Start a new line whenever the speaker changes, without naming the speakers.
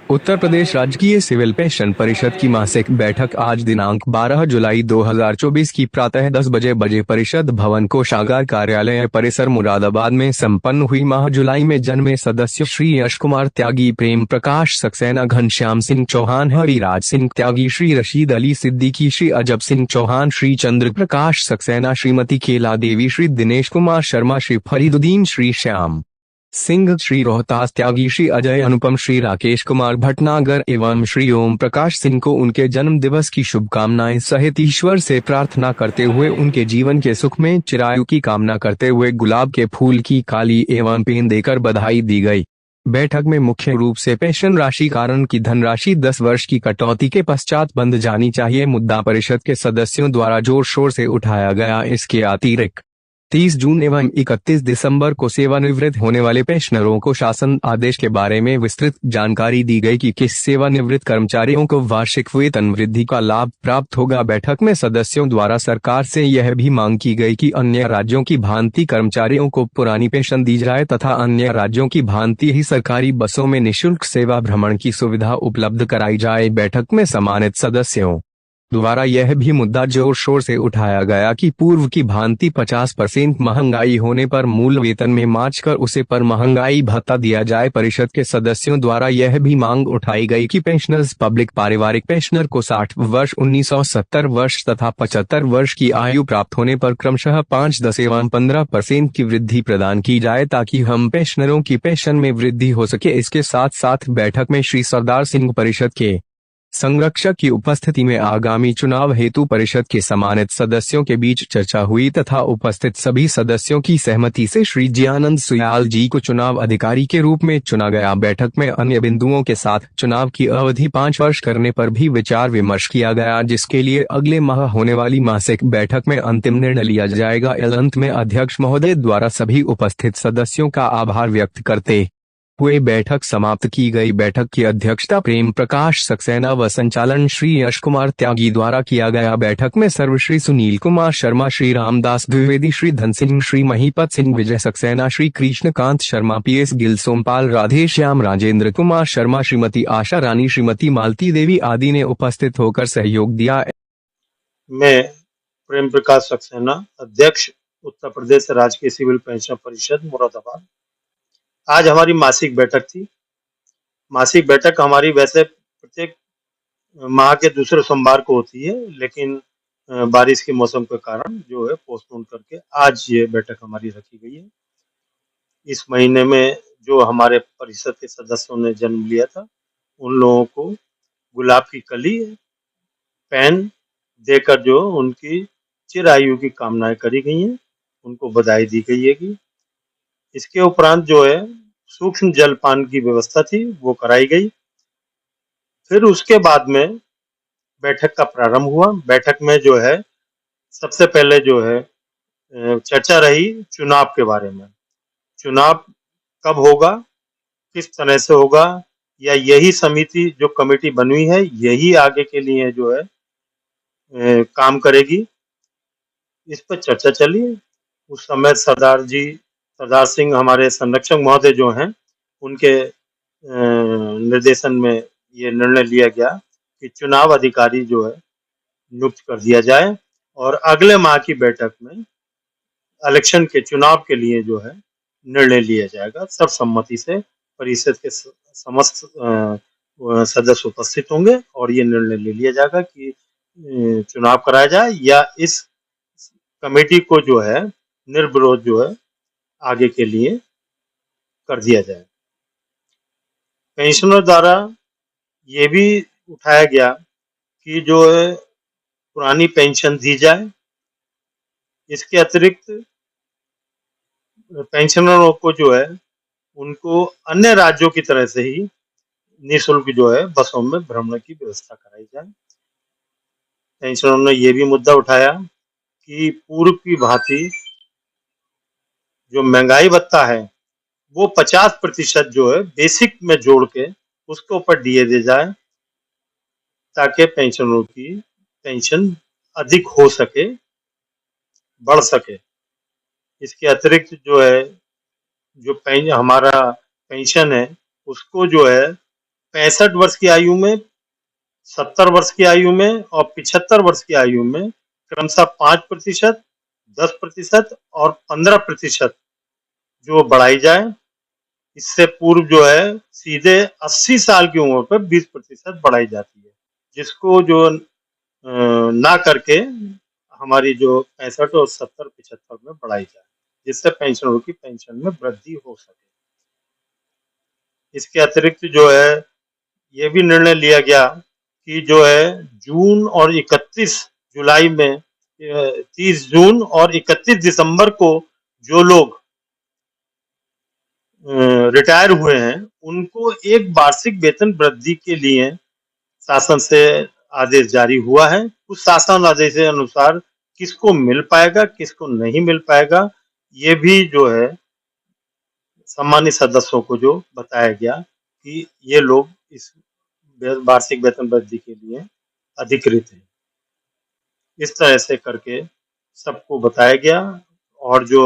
उत्तर प्रदेश राजकीय civil pension परिषद की मासिक बैठक आज दिनांक 12 जुलाई 2024 की प्रातः 10 बजे परिषद भवन कोषागार कार्यालय परिसर मुरादाबाद में संपन्न हुई। माह जुलाई में जन्मे सदस्य श्री यश कुमार त्यागी, प्रेम प्रकाश सक्सेना, घनश्याम सिंह चौहान, हरिराज सिंह त्यागी, श्री रशीद अली सिद्दीकी, श्री अजब सिंह चौहान, श्री चंद्र प्रकाश सक्सेना, श्रीमती केला देवी, श्री दिनेश कुमार शर्मा, श्री फरीदुद्दीन, श्री श्याम सिंह, श्री रोहतास त्यागी, श्री अजय अनुपम, श्री राकेश कुमार भटनागर एवं श्री ओम प्रकाश सिंह को उनके जन्म दिवस की शुभकामनाएं सहित ईश्वर से प्रार्थना करते हुए उनके जीवन के सुख में चिरायु की कामना करते हुए गुलाब के फूल की काली एवं पेन देकर बधाई दी गई। बैठक में मुख्य रूप से पेंशन राशि कारण की धनराशि 10 वर्ष की कटौती के पश्चात बंद जानी चाहिए मुद्दा परिषद के सदस्यों द्वारा जोर शोर से उठाया गया। इसके अतिरिक्त 30 जून एवं 31 दिसंबर को सेवानिवृत्त होने वाले पेंशनरों को शासन आदेश के बारे में विस्तृत जानकारी दी गई कि किस सेवानिवृत्त कर्मचारियों को वार्षिक वेतन वृद्धि का लाभ प्राप्त होगा। बैठक में सदस्यों द्वारा सरकार से यह भी मांग की गई कि अन्य राज्यों की भांति कर्मचारियों को पुरानी पेंशन दी जाए तथा अन्य राज्यों की भांति ही सरकारी बसों में निःशुल्क सेवा भ्रमण की सुविधा उपलब्ध कराई जाए। बैठक में सम्मानित सदस्यों द्वारा यह भी मुद्दा जोर शोर से उठाया गया कि पूर्व की भांति 50% महंगाई होने पर मूल वेतन में मार्च कर उसे पर महंगाई भत्ता दिया जाए। परिषद के सदस्यों द्वारा यह भी मांग उठाई गई कि पेंशनर्स पब्लिक पारिवारिक पेंशनर को 60 वर्ष, 1970 वर्ष तथा 75 वर्ष की आयु प्राप्त होने पर क्रमशः 5, 10 एवं 15% की वृद्धि प्रदान की जाए ताकि हम पेंशनरों की पेंशन में वृद्धि हो सके। इसके साथ साथ बैठक में श्री सरदार सिंह परिषद के संरक्षक की उपस्थिति में आगामी चुनाव हेतु परिषद के सम्मानित सदस्यों के बीच चर्चा हुई तथा उपस्थित सभी सदस्यों की सहमति से श्री जियानंद सुयाल जी को चुनाव अधिकारी के रूप में चुना गया। बैठक में अन्य बिंदुओं के साथ चुनाव की अवधि 5 वर्ष करने पर भी विचार विमर्श किया गया, जिसके लिए अगले माह होने वाली मासिक बैठक में अंतिम निर्णय लिया जाएगा। अंत में अध्यक्ष महोदय द्वारा सभी उपस्थित सदस्यों का आभार व्यक्त करते हुए बैठक समाप्त की गई। बैठक की अध्यक्षता प्रेम प्रकाश सक्सेना व संचालन श्री यश कुमार त्यागी द्वारा किया गया। बैठक में सर्वश्री सुनील कुमार शर्मा, श्री रामदास द्विवेदी, श्री धन सिंह, श्री महीपत सिंह, विजय सक्सेना, श्री कृष्णकांत शर्मा, PS गिल, सोमपाल, राधे श्याम, राजेंद्र कुमार शर्मा, श्रीमती आशा रानी, श्रीमती मालती देवी आदि ने उपस्थित होकर सहयोग दिया।
मैं प्रेम प्रकाश सक्सेना, अध्यक्ष उत्तर प्रदेश राजकीय सिविल पेंशन परिषद मुरादाबाद। आज हमारी मासिक बैठक थी। मासिक बैठक हमारी वैसे प्रत्येक माह के दूसरे सोमवार को होती है, लेकिन बारिश के मौसम के कारण जो है पोस्टपोन करके आज ये बैठक हमारी रखी गई है। इस महीने में जो हमारे परिषद के सदस्यों ने जन्म लिया था, उन लोगों को गुलाब की कली, पेन देकर जो उनकी चिरायु की कामनाएं करी गई हैं, उनको बधाई दी गई है कि इसके उपरांत जो है सूक्ष्म जलपान की व्यवस्था थी, वो कराई गई। फिर उसके बाद में बैठक का प्रारंभ हुआ। बैठक में जो है सबसे पहले जो है चर्चा रही चुनाव के बारे में। चुनाव कब होगा, किस तरह से होगा, या यही समिति जो कमेटी बनी हुई है यही आगे के लिए जो है काम करेगी, इस पर चर्चा चली। उस समय सरदार सिंह हमारे संरक्षक महोदय जो हैं, उनके निर्देशन में ये निर्णय लिया गया कि चुनाव अधिकारी जो है नियुक्त कर दिया जाए और अगले माह की बैठक में इलेक्शन के चुनाव के लिए जो है निर्णय लिया जाएगा। सर्वसम्मति से परिषद के समस्त सदस्य उपस्थित होंगे और ये निर्णय ले लिया जाएगा कि चुनाव कराया जाए या इस कमेटी को जो है निर्विरोध जो है आगे के लिए कर दिया जाए। पेंशनर द्वारा ये भी उठाया गया कि जो है पुरानी पेंशन दी जाए। इसके अतिरिक्त पेंशनरों को जो है उनको अन्य राज्यों की तरह से ही निःशुल्क जो है बसों में भ्रमण की व्यवस्था कराई जाए। पेंशनरों ने ये भी मुद्दा उठाया कि पूर्व की भांति जो महंगाई भत्ता है वो 50% जो है बेसिक में जोड़ के उसके ऊपर दिए जाए ताकि पेंशनरों की पेंशन अधिक हो सके, बढ़ सके। इसके अतिरिक्त जो है हमारा पेंशन है उसको जो है 65 वर्ष की आयु में, 70 वर्ष की आयु में और 75 वर्ष की आयु में क्रमशः 5%, 10% और 15% जो बढ़ाई जाए। इससे पूर्व जो है सीधे 80 साल की उम्र पर 20% बढ़ाई जाती है, जिसको जो ना करके हमारी जो 65 और 70-75 में बढ़ाई जाए, जिससे पेंशनरों की पेंशन में वृद्धि हो सके। इसके अतिरिक्त जो है ये भी निर्णय लिया गया कि जो है जून और 31 जुलाई में 30 जून और 31 दिसंबर को जो लोग रिटायर हुए हैं उनको एक वार्षिक वेतन वृद्धि के लिए शासन से आदेश जारी हुआ है। उस शासन आदेश के अनुसार किसको मिल पाएगा, किसको नहीं मिल पाएगा, ये भी जो है सम्मानित सदस्यों को जो बताया गया कि ये लोग इस वार्षिक वेतन वृद्धि के लिए अधिकृत हैं। इस तरह से करके सबको बताया गया और जो